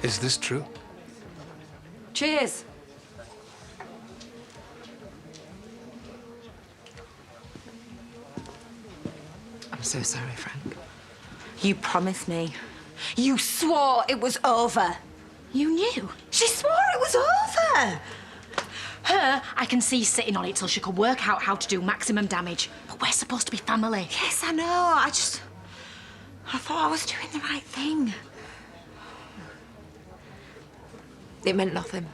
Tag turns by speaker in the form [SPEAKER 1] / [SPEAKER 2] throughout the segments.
[SPEAKER 1] Is this true?
[SPEAKER 2] Cheers.
[SPEAKER 3] I'm so sorry, Frank.
[SPEAKER 2] You promised me. You swore it was over. You knew. She swore it was over.
[SPEAKER 4] Her, I can see sitting on it till she could work out how to do maximum damage. But we're supposed to be family.
[SPEAKER 2] Yes, I know. I thought I was doing the right thing.
[SPEAKER 3] It meant nothing.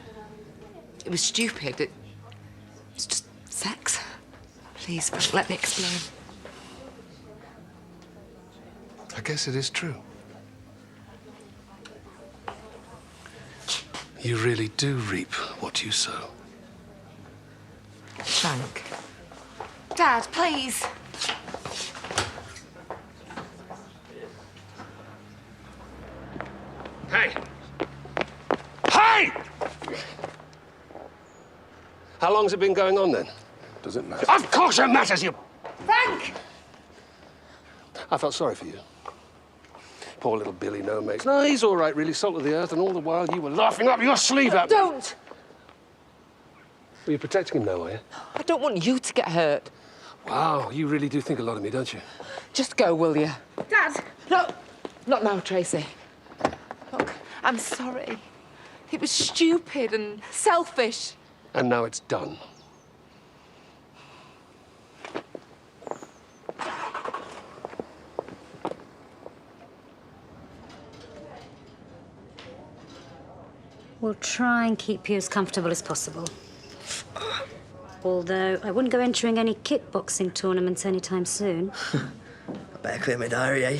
[SPEAKER 3] It was stupid. It's just sex. Please, Frank, let me explain.
[SPEAKER 1] I guess it is true. You really do reap what you sow.
[SPEAKER 3] Frank.
[SPEAKER 2] Dad, please.
[SPEAKER 1] Hey! Hey! How long's it been going on, then?
[SPEAKER 5] Does it matter?
[SPEAKER 1] Of course it matters, you...
[SPEAKER 2] Frank!
[SPEAKER 1] I felt sorry for you. Poor little Billy, no mates. No, he's all right, really, salt of the earth, and all the while you were laughing up your sleeve at me.
[SPEAKER 3] Don't!
[SPEAKER 1] Well, you're protecting him now, are you?
[SPEAKER 3] I don't want you to get hurt.
[SPEAKER 1] Wow, you really do think a lot of me, don't you?
[SPEAKER 3] Just go, will you?
[SPEAKER 2] Dad!
[SPEAKER 3] No, not now, Tracy. Look, I'm sorry. It was stupid and selfish.
[SPEAKER 1] And now it's done.
[SPEAKER 6] We'll try and keep you as comfortable as possible. Although I wouldn't go entering any kickboxing tournaments anytime soon.
[SPEAKER 7] I better clear my diary, eh?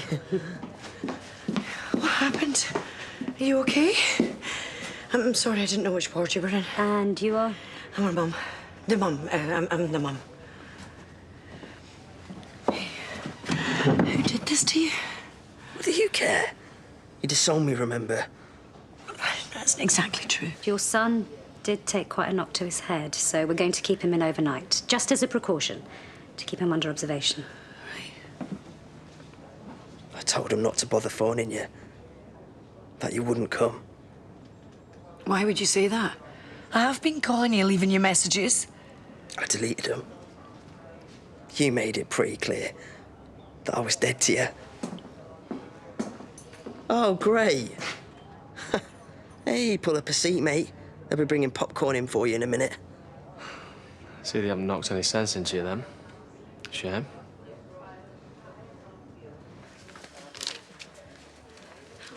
[SPEAKER 2] What happened? Are you okay? I'm sorry, I didn't know which ward you were in.
[SPEAKER 6] And you are?
[SPEAKER 2] I'm her mum. The mum. I'm the mum. Who did this to you?
[SPEAKER 7] What do you care? You disowned me, remember?
[SPEAKER 2] That's exactly true.
[SPEAKER 6] Your son did take quite a knock to his head, so we're going to keep him in overnight, just as a precaution, to keep him under observation.
[SPEAKER 7] I told him not to bother phoning you. That you wouldn't come.
[SPEAKER 2] Why would you say that? I have been calling you, leaving you messages.
[SPEAKER 7] I deleted them. You made it pretty clear that I was dead to you. Oh, great. Hey, pull up a seat, mate. They'll be bringing popcorn in for you in a minute.
[SPEAKER 5] See, they haven't knocked any sense into you, then. Shame.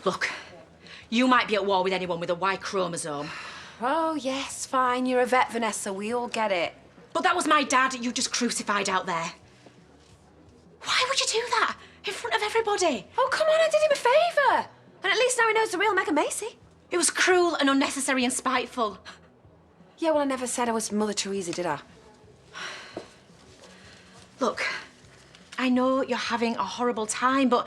[SPEAKER 4] Look, you might be at war with anyone with a Y chromosome,
[SPEAKER 2] Oh, yes, fine. You're a vet, Vanessa. We all get it.
[SPEAKER 4] but that was my dad you just crucified out there. Why would you do that in front of everybody?
[SPEAKER 2] Oh, come on, I did him a favour. And at least now he knows the real Megan Macy.
[SPEAKER 4] It was cruel and unnecessary and spiteful.
[SPEAKER 2] Yeah, well, I never said I was Mother Teresa, did I?
[SPEAKER 4] Look, I know you're having a horrible time, but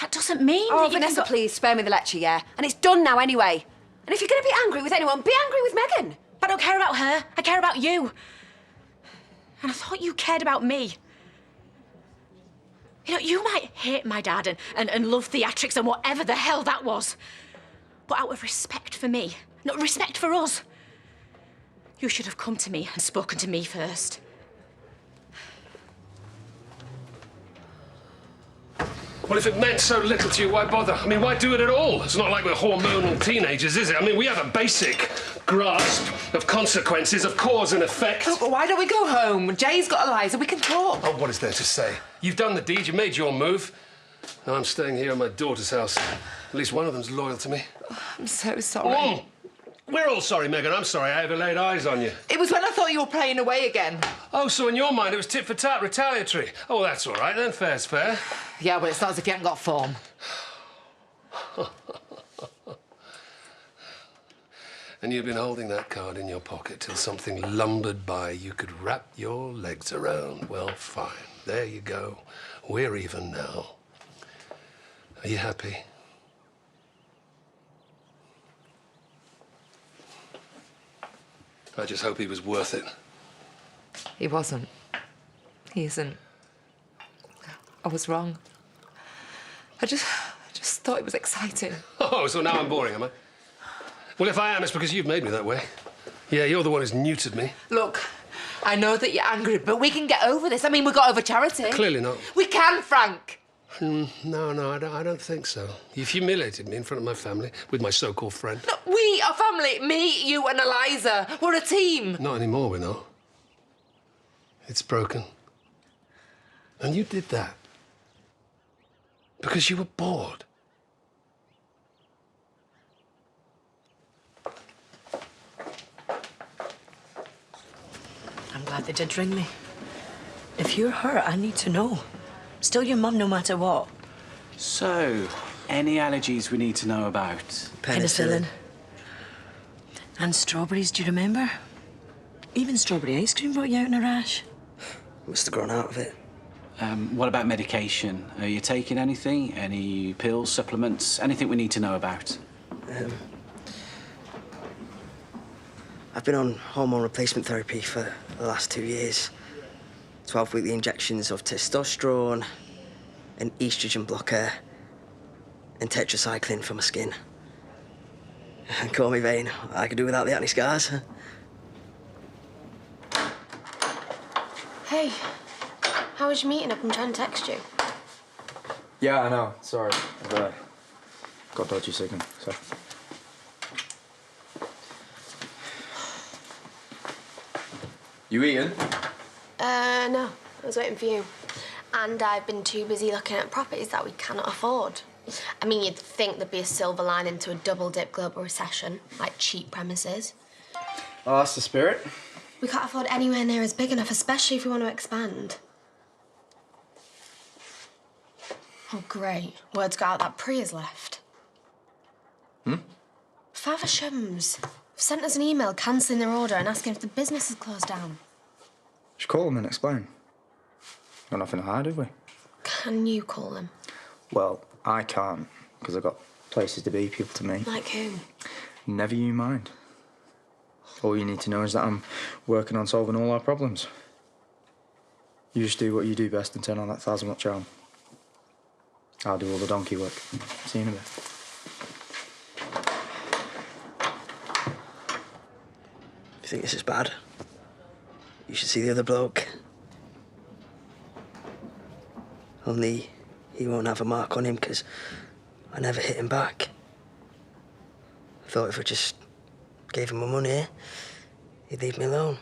[SPEAKER 4] that doesn't mean
[SPEAKER 2] Oh,
[SPEAKER 4] that you
[SPEAKER 2] Vanessa,
[SPEAKER 4] can go...
[SPEAKER 2] please, spare me the lecture, yeah? And it's done now anyway. And if you're going to be angry with anyone, be angry with Megan.
[SPEAKER 4] But I don't care about her. I care about you. And I thought you cared about me. You know, you might hate my dad and love theatrics and whatever the hell that was. But out of respect for me, not respect for us, you should have come to me and spoken to me first.
[SPEAKER 1] Well, if it meant so little to you, why bother? I mean, why do it at all? It's not like we're hormonal teenagers, is it? I mean, we have a basic grasp of consequences, of cause and effect.
[SPEAKER 3] Oh, why don't we go home? Jay's got Eliza. We can talk.
[SPEAKER 1] Oh, what is there to say? You've done the deed, you made your move. Now I'm staying here at my daughter's house. At least one of them's loyal to me.
[SPEAKER 3] I'm so sorry.
[SPEAKER 1] Mm. We're all sorry, Megan. I'm sorry I ever laid eyes on you.
[SPEAKER 3] It was when I thought you were playing away again.
[SPEAKER 1] Oh, so in your mind it was tit for tat, retaliatory. Oh, that's all right then. Fair's fair.
[SPEAKER 3] Yeah, but it's not as if you haven't got form.
[SPEAKER 1] And you've been holding that card in your pocket till something lumbered by you could wrap your legs around. Well, fine. There you go. We're even now. Are you happy? I just hope he was worth it.
[SPEAKER 3] He wasn't. He isn't. I was wrong. I just thought it was exciting.
[SPEAKER 1] Oh, so now I'm boring, am I? Well, if I am, it's because you've made me that way. Yeah, you're the one who's neutered me.
[SPEAKER 3] Look, I know that you're angry, but we can get over this. I mean, we got over charity.
[SPEAKER 1] Clearly not.
[SPEAKER 3] We can, Frank.
[SPEAKER 1] No, I don't think so. You've humiliated me in front of my family with my so-called friend.
[SPEAKER 3] No, we are family. Me, you, and Eliza. We're a team.
[SPEAKER 1] Not anymore, we're not. It's broken. And you did that because you were bored.
[SPEAKER 7] I'm glad they did ring me. If you're hurt, I need to know. Still your mum no matter what.
[SPEAKER 8] So, any allergies we need to know about?
[SPEAKER 7] Penicillin. And strawberries, do you remember? Even strawberry ice cream brought you out in a rash.
[SPEAKER 9] Must have grown out of it.
[SPEAKER 8] What about medication? Are you taking anything? Any pills, supplements? Anything we need to know about?
[SPEAKER 9] I've been on hormone replacement therapy for the last 2 years. 12-weekly injections of testosterone, an estrogen blocker, and tetracycline for my skin. Call me vain. I could do without the acne scars.
[SPEAKER 10] Hey, how was your meeting? I've been trying to text you.
[SPEAKER 11] Yeah, I know. Sorry. I've got dodgy signal, so. You eating?
[SPEAKER 10] No. I was waiting for you. And I've been too busy looking at properties that we cannot afford. I mean, you'd think there'd be a silver lining to a double-dip global recession, like cheap premises.
[SPEAKER 11] Oh, that's the spirit.
[SPEAKER 10] We can't afford anywhere near as big enough, especially if we want to expand. Oh, great. Word's got out that Priya's left. Favershams have sent us an email cancelling their order and asking if the business is closed down.
[SPEAKER 11] Just call them and explain. Got nothing to hide, have we?
[SPEAKER 10] Can you call them?
[SPEAKER 11] Well, I can't, because I've got places to be, people to meet.
[SPEAKER 10] Like who?
[SPEAKER 11] Never you mind. All you need to know is that I'm working on solving all our problems. You just do what you do best and turn on that 1,000-watt charm. I'll do all the donkey work. See you in a bit.
[SPEAKER 9] You think this is bad? You should see the other bloke. Only he won't have a mark on him because I never hit him back. I thought if I just gave him my money, he'd leave me alone.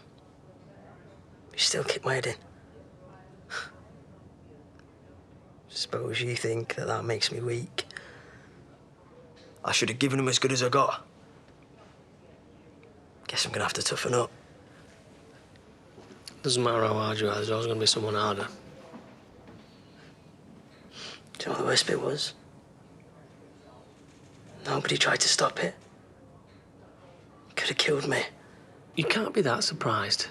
[SPEAKER 9] He still kicked my head in. Suppose you think that that makes me weak. I should have given him as good as I got. Guess I'm gonna have to toughen up.
[SPEAKER 5] Doesn't matter how hard you are, there's always going to be someone harder.
[SPEAKER 9] Do you know what the worst bit was? Nobody tried to stop it. Could have killed me.
[SPEAKER 5] You can't be that surprised.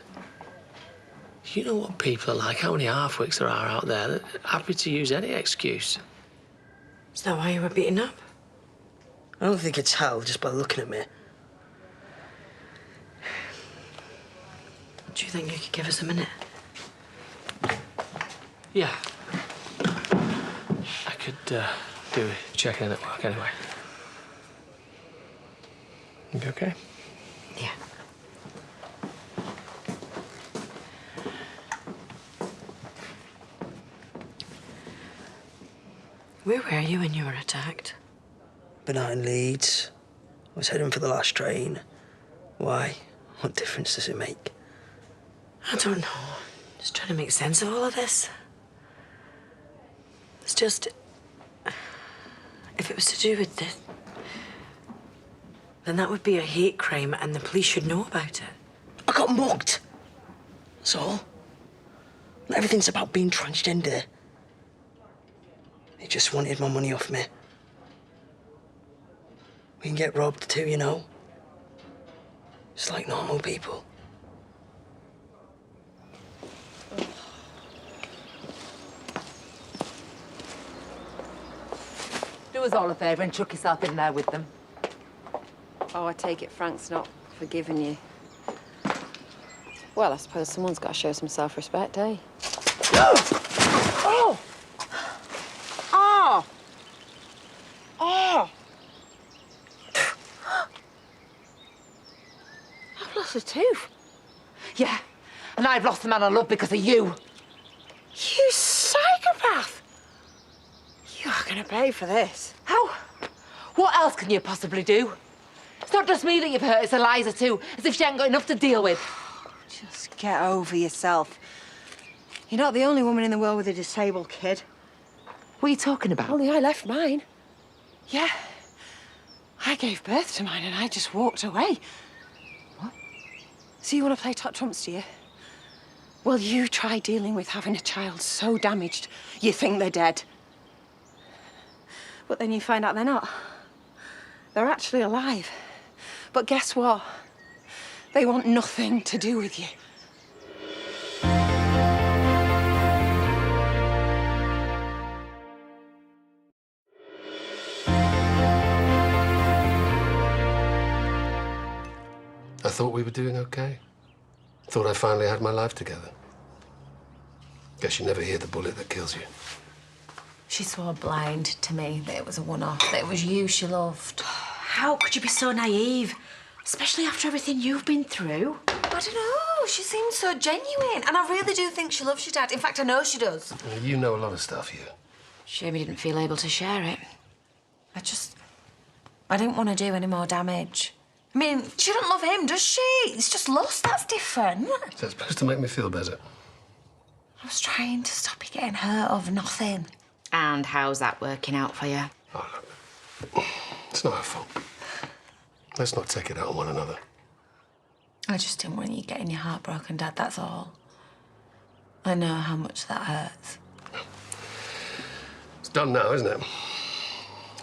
[SPEAKER 5] You know what people are like, how many half-wits there are out there that are happy to use any excuse.
[SPEAKER 7] Is that why you were beaten up?
[SPEAKER 9] I don't think it's hell just by looking at me.
[SPEAKER 7] Do you think you could give us a minute?
[SPEAKER 5] Yeah. I could do a check-in at work anyway. You okay?
[SPEAKER 7] Yeah. Where were you when you were attacked?
[SPEAKER 9] Been out in Leeds. I was heading for the last train. Why? What difference does it make?
[SPEAKER 7] I don't know. Just trying to make sense of all of this. It's just... If it was to do with this, then that would be a hate crime and the police should know about it.
[SPEAKER 9] I got mugged. That's all. Not everything's about being transgender. They just wanted my money off me. We can get robbed too, you know. Just like normal people.
[SPEAKER 3] Do us all a favour and chuck yourself in there with them.
[SPEAKER 12] Oh, I take it Frank's not forgiving you. Well, I suppose someone's got to show some self-respect, eh?
[SPEAKER 7] Oh! Oh! Oh! lost a tooth.
[SPEAKER 3] Yeah, and I've lost the man I love because of you.
[SPEAKER 7] You psychopath! You're gonna pay for this.
[SPEAKER 3] How? What else can you possibly do? It's not just me that you've hurt, it's Eliza too, as if she ain't got enough to deal with.
[SPEAKER 7] Just get over yourself. You're not the only woman in the world with a disabled kid.
[SPEAKER 3] What are you talking about?
[SPEAKER 7] Only I left mine. Yeah. I gave birth to mine and I just walked away.
[SPEAKER 3] What?
[SPEAKER 7] So you want to play top trumps, do you? Well, you try dealing with having a child so damaged, you think they're dead. But then you find out they're not. They're actually alive. But guess what? They want nothing to do with you.
[SPEAKER 1] I thought we were doing okay. Thought I finally had my life together. Guess you never hear the bullet that kills you.
[SPEAKER 2] She swore blind to me that it was a one-off, that it was you she loved. How could you be so naive? Especially after everything you've been through. I don't know. She seems so genuine. And I really do think she loves your dad. In fact, I know she does.
[SPEAKER 1] You know a lot of stuff, you.
[SPEAKER 2] Shame he didn't feel able to share it. I didn't want to do any more damage. I mean, she doesn't love him, does she? It's just lust, that's different.
[SPEAKER 1] Is that supposed to make me feel better?
[SPEAKER 2] I was trying to stop you getting hurt over nothing. And how's that working out for you?
[SPEAKER 1] Oh, look. It's not her fault. Let's not take it out on one another.
[SPEAKER 2] I just didn't want you getting your heart broken, Dad, that's all. I know how much that hurts.
[SPEAKER 1] It's done now, isn't it?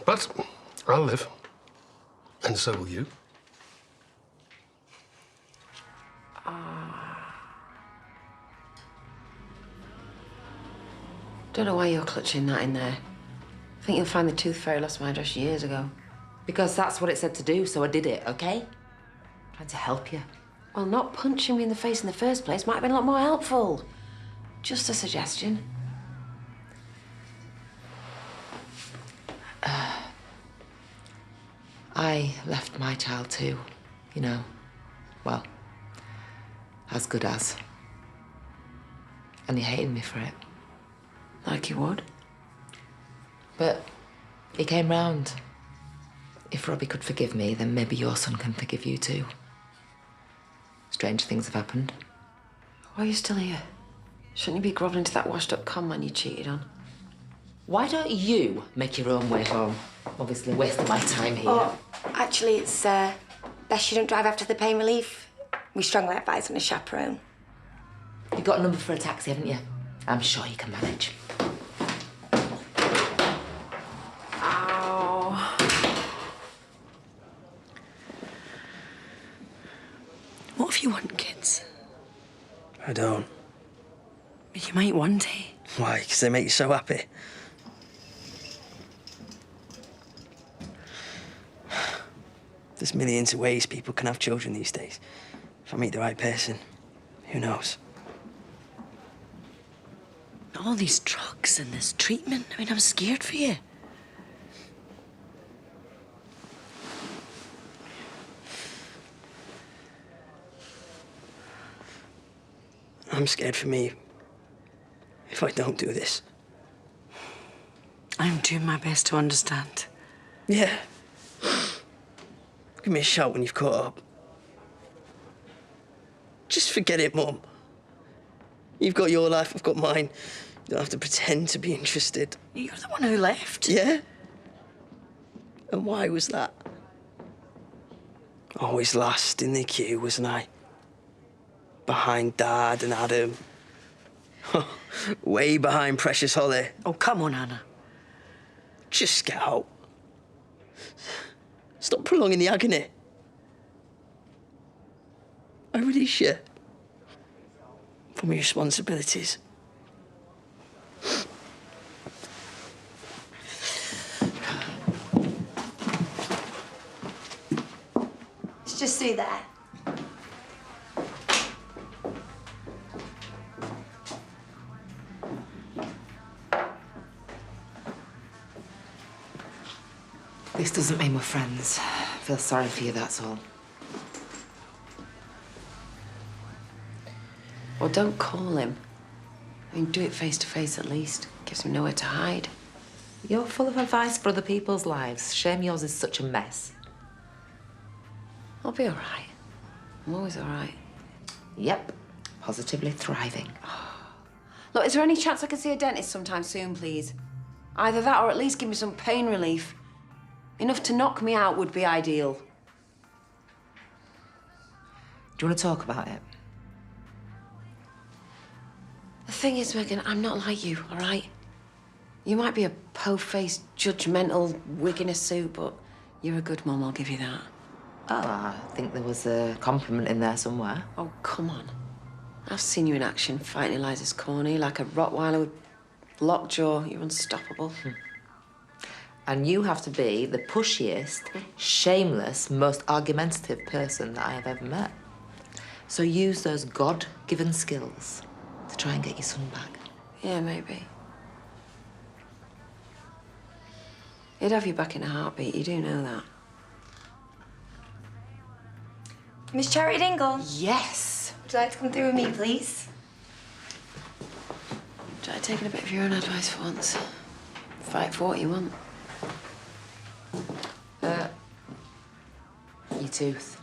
[SPEAKER 1] But I'll live. And so will you.
[SPEAKER 12] Don't know why you're clutching that in there. I think you'll find the tooth fairy lost my address years ago.
[SPEAKER 3] Because that's what it said to do, so I did it, okay? Trying to help you.
[SPEAKER 12] Well, not punching me in the face in the first place might have been a lot more helpful. Just a suggestion.
[SPEAKER 3] I left my child too, you know. Well, as good as. And he hated me for it.
[SPEAKER 12] Like you would.
[SPEAKER 3] But he came round. If Robbie could forgive me, then maybe your son can forgive you too. Strange things have happened.
[SPEAKER 12] Why are you still here? Shouldn't you be grovelling to that washed-up con man you cheated on?
[SPEAKER 3] Why don't you make your own way home? Obviously wasting my time here.
[SPEAKER 13] Oh, actually, it's best you don't drive after the pain relief. We strongly advise on a chaperone.
[SPEAKER 3] You've got a number for a taxi, haven't you? I'm sure you can manage.
[SPEAKER 7] What if you want kids?
[SPEAKER 9] I don't.
[SPEAKER 7] But you might want it.
[SPEAKER 9] Why? Because they make you so happy. There's millions of ways people can have children these days. If I meet the right person, who knows?
[SPEAKER 7] All these drugs and this treatment. I mean, I'm scared for you.
[SPEAKER 9] I'm scared for me if I don't do this.
[SPEAKER 7] I'm doing my best to understand.
[SPEAKER 9] Yeah. Give me a shout when you've caught up. Just forget it, Mum. You've got your life, I've got mine. You don't have to pretend to be interested.
[SPEAKER 7] You're the one who left.
[SPEAKER 9] Yeah? And why was that? Always last in the queue, wasn't I? Behind Dad and Adam. Way behind Precious Holly.
[SPEAKER 7] Oh, come on, Anna.
[SPEAKER 9] Just get out. Stop prolonging the agony. I release you from your responsibilities.
[SPEAKER 13] It's just through there.
[SPEAKER 3] This doesn't mean we're friends. I feel sorry for you, that's all.
[SPEAKER 12] Or don't call him. I mean, do it face to face at least. Gives him nowhere to hide.
[SPEAKER 3] You're full of advice for other people's lives. Shame yours is such a mess.
[SPEAKER 12] I'll be all right. I'm always all right.
[SPEAKER 3] Yep, positively thriving.
[SPEAKER 12] Look, is there any chance I can see a dentist sometime soon, please? Either that or at least give me some pain relief. Enough to knock me out would be ideal.
[SPEAKER 3] Do you want to talk about it?
[SPEAKER 12] The thing is, Megan, I'm not like you, all right? You might be a po-faced, judgmental wig in a suit, but you're a good mum, I'll give you that.
[SPEAKER 3] Oh, I think there was a compliment in there somewhere.
[SPEAKER 12] Oh, come on. I've seen you in action fighting Eliza's corny like a Rottweiler with lockjaw. You're unstoppable.
[SPEAKER 3] And you have to be the pushiest, shameless, most argumentative person that I have ever met. So use those God-given skills to try and get your son back.
[SPEAKER 12] Yeah, maybe. He'd have you back in a heartbeat, you do know that.
[SPEAKER 13] Miss Charity Dingle?
[SPEAKER 12] Yes.
[SPEAKER 13] Would you like to come through with me, please?
[SPEAKER 12] Try taking a bit of your own advice for once. Fight for what you want.
[SPEAKER 3] Your tooth.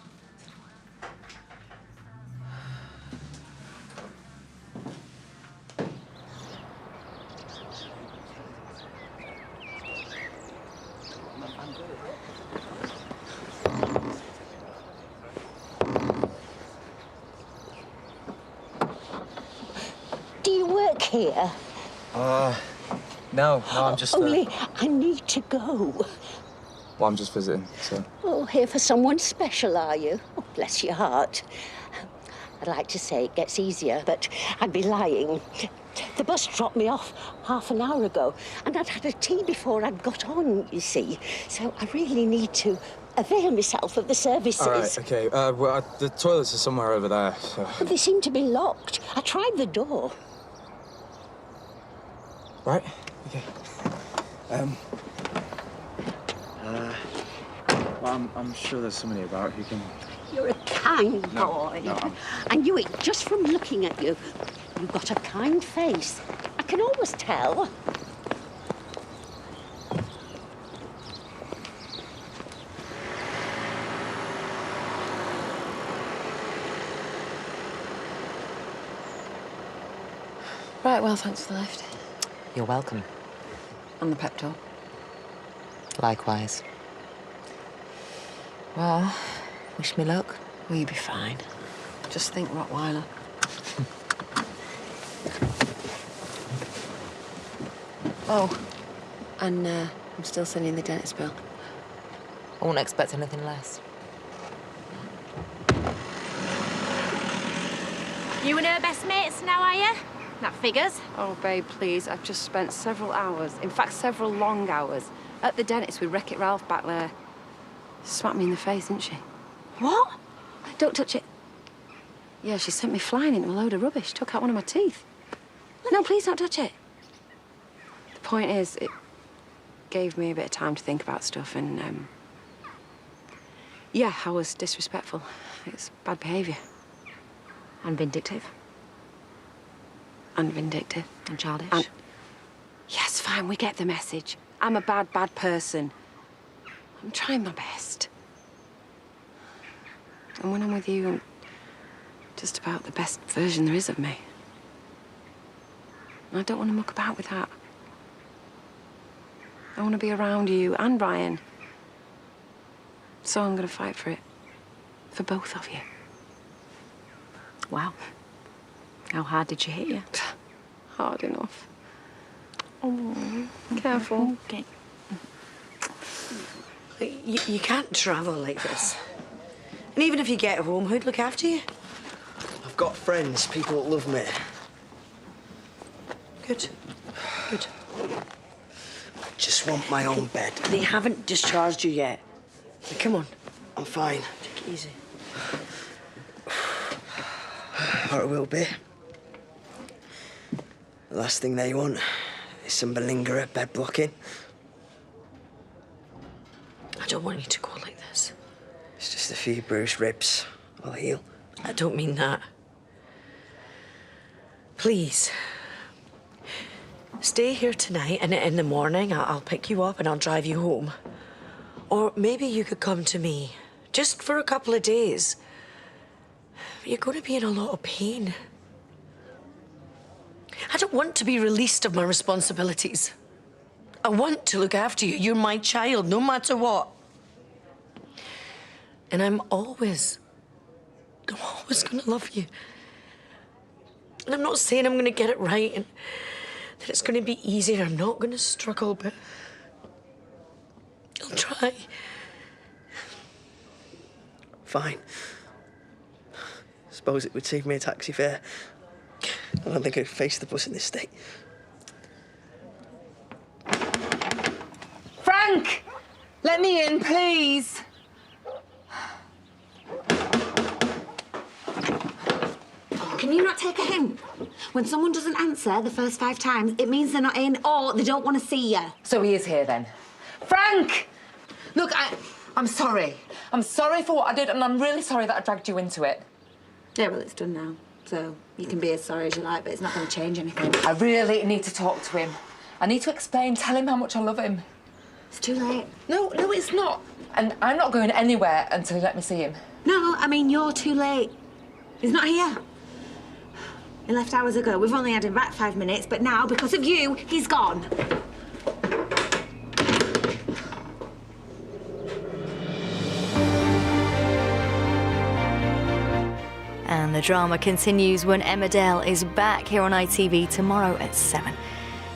[SPEAKER 14] Do you work here?
[SPEAKER 11] No, I'm just...
[SPEAKER 14] Only I need to go.
[SPEAKER 11] Well, I'm just visiting, so...
[SPEAKER 14] Oh, here for someone special, are you? Oh, bless your heart. I'd like to say it gets easier, but I'd be lying. The bus dropped me off half an hour ago, and I'd had a tea before I'd got on, you see. So I really need to avail myself of the services.
[SPEAKER 11] All right, OK. Well, the toilets are somewhere over there, so...
[SPEAKER 14] But they seem to be locked. I tried the door.
[SPEAKER 11] Right, OK. Well, I'm sure there's somebody about who can...
[SPEAKER 14] You're a kind boy.
[SPEAKER 11] No,
[SPEAKER 14] I knew it just from looking at you. You've got a kind face. I can always tell.
[SPEAKER 12] Right, well, thanks for the lift.
[SPEAKER 3] You're welcome.
[SPEAKER 12] And the pep talk.
[SPEAKER 3] Likewise. Well, wish me luck.
[SPEAKER 12] Will you be fine? Just think Rottweiler. Oh, and I'm still sending the dentist bill.
[SPEAKER 3] I won't expect anything less.
[SPEAKER 4] You and her best mates now, are you? That figures.
[SPEAKER 12] Oh, babe, please. I've just spent several hours, in fact, several long hours, at the dentist with Wreck-It Ralph back there. Smacked me in the face, didn't she?
[SPEAKER 14] What?
[SPEAKER 12] Don't touch it. Yeah, she sent me flying into a load of rubbish. Took out one of my teeth. No, please don't touch it. The point is, it gave me a bit of time to think about stuff and, yeah, I was disrespectful. It's bad behaviour.
[SPEAKER 4] And vindictive.
[SPEAKER 12] And vindictive.
[SPEAKER 4] And childish.
[SPEAKER 12] And... Yes, fine, we get the message. I'm a bad, bad person. I'm trying my best. And when I'm with you, I'm just about the best version there is of me. And I don't want to muck about with that. I want to be around you and Brian. So I'm going to fight for it. For both of you.
[SPEAKER 4] Wow. How hard did she hit you?
[SPEAKER 12] Hard enough. Oh, careful.
[SPEAKER 4] Okay.
[SPEAKER 7] You can't travel like this. And even if you get home, who'd look after you?
[SPEAKER 9] I've got friends, people that love me.
[SPEAKER 7] Good. Good.
[SPEAKER 9] I just want my own bed.
[SPEAKER 7] They haven't discharged you yet. Now, come on.
[SPEAKER 9] I'm fine.
[SPEAKER 7] Take it easy.
[SPEAKER 9] Or it will be. The last thing they want is some malingerer bed blocking.
[SPEAKER 7] I don't want you to go like this.
[SPEAKER 9] It's just a few bruised ribs. I'll heal.
[SPEAKER 7] I don't mean that. Please. Stay here tonight, and in the morning I'll pick you up and I'll drive you home. Or maybe you could come to me, just for a couple of days. You're going to be in a lot of pain. I don't want to be released of my responsibilities. I want to look after you. You're my child, no matter what. And I'm always going to love you. And I'm not saying I'm going to get it right and that it's going to be easy. I'm not going to struggle, but I'll try.
[SPEAKER 9] Fine. Suppose it would save me a taxi fare. I don't think I'd face the bus in this state.
[SPEAKER 3] Frank! Let me in, please.
[SPEAKER 13] Can you not take a hint? When someone doesn't answer the first 5 times, it means they're not in or they don't want to see you.
[SPEAKER 3] So he is here then. Frank! Look, I'm sorry. I'm sorry for what I did, and I'm really sorry that I dragged you into it.
[SPEAKER 13] Yeah, well, it's done now. So you can be as sorry as you like, but it's not going to change anything.
[SPEAKER 3] I really need to talk to him. I need to explain, tell him how much I love him.
[SPEAKER 13] It's too late.
[SPEAKER 3] No, it's not. And I'm not going anywhere until you let me see him.
[SPEAKER 13] No, I mean, you're too late. He's not here. He left hours ago. We've only had him back 5 minutes, but now, because of you, he's gone.
[SPEAKER 15] And the drama continues when Emmerdale is back here on ITV tomorrow at 7.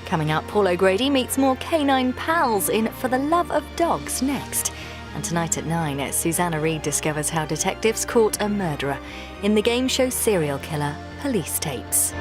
[SPEAKER 15] Coming up, Paul O'Grady meets more canine pals in For the Love of Dogs next. And tonight at 9, Susanna Reid discovers how detectives caught a murderer in the game show serial killer Police Tapes.